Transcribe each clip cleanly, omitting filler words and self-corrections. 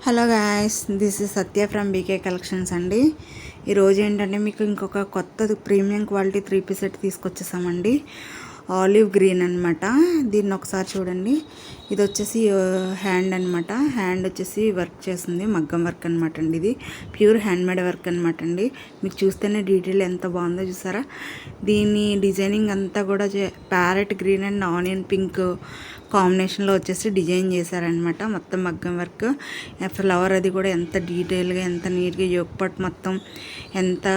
Hello guys, this is Satya from BK collections అండి. ఈరోజు ఏంటంటే మీకు ఇంకొక కొత్త ప్రీమియం క్వాలిటీ 3 పీస్ సెట్ తీసుకొచ్చేసామండి. ఆలివ్ గ్రీన్ అనమాట. దీన్ని ఒకసారి చూడండి. ఇది వచ్చేసి హ్యాండ్ అనమాట. హ్యాండ్ వచ్చేసి వర్క్ చేస్తుంది, మగ్గం వర్క్ అనమాట అండి. ఇది ప్యూర్ హ్యాండ్మేడ్ వర్క్ అనమాట అండి. మీకు చూస్తేనే డీటెయిల్ ఎంత బాగుందో చూసారా. దీని డిజైనింగ్ అంతా కూడా parrot green and onion pink కాంబినేషన్లో వచ్చేసి డిజైన్ చేశారనమాట. మొత్తం మగ్గం వర్క్, ఫ్లవర్ అది కూడా ఎంత డీటెయిల్గా ఎంత నీట్గా యోగపట్ మొత్తం ఎంత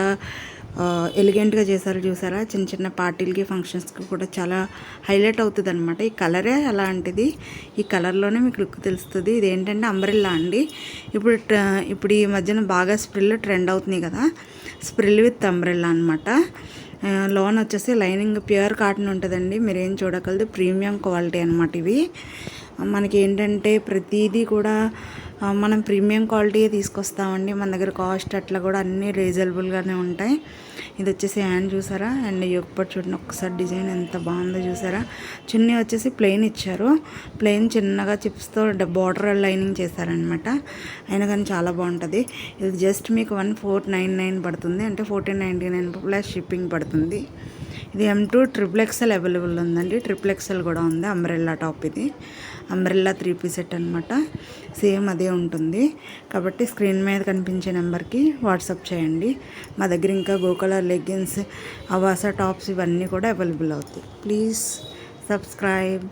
ఎలిగెంట్గా చేశారో చూసారా. చిన్న చిన్న పార్టీలకి ఫంక్షన్స్కి కూడా చాలా హైలైట్ అవుతుంది అనమాట. ఈ కలరే అలాంటిది, ఈ కలర్లోనే మీకు లుక్ తెలుస్తుంది. ఇది ఏంటంటే అంబ్రెల్లా అండి. ఇప్పుడు ఈ మధ్యన బాగా స్ప్రిల్ ట్రెండ్ అవుతున్నాయి కదా, స్ప్రిల్ విత్ అంబ్రెల్లా అనమాట. లోన్ వచ్చేసి లైనింగ్ ప్యూర్ కాటన్ ఉంటుందండి. మీరేం చూడగలదు, ప్రీమియం క్వాలిటీ అనమాట. ఇవి మనకి ఏంటంటే ప్రతిదీ కూడా మనం ప్రీమియం క్వాలిటీ తీసుకొస్తామండి. మన దగ్గర కాస్ట్ అట్లా కూడా అన్నీ రీజనబుల్గానే ఉంటాయి. ఇది వచ్చేసి హ్యాండ్ చూసారా, అండ్ యొక్కటి చూడండి ఒక్కసారి డిజైన్ ఎంత బాగుందో చూసారా. చున్నీ వచ్చేసి ప్లెయిన్ ఇచ్చారు, ప్లెయిన్ చిన్నగా చిప్స్తో బార్డర్ లైనింగ్ చేశారనమాట. అయినా కానీ చాలా బాగుంటుంది. ఇది జస్ట్ మీకు 1499 పడుతుంది, అంటే 1499 ప్లస్ షిప్పింగ్ పడుతుంది. ఇది M2 XXL అవైలబుల్ ఉందండి. XXL కూడా ఉంది. అంబ్రెల్లా టాప్, ఇది అంబ్రెల్లా 3 పీస్ సెట్ అనమాట. సేమ్ అదే ఉంటుంది కాబట్టి స్క్రీన్ మీద కనిపించే నెంబర్కి వాట్సాప్ చేయండి. మా దగ్గర ఇంకా గోకలర్ లెగ్గిన్స్, అవాసా టాప్స్ ఇవన్నీ కూడా అవైలబుల్ అవుతాయి. Please subscribe.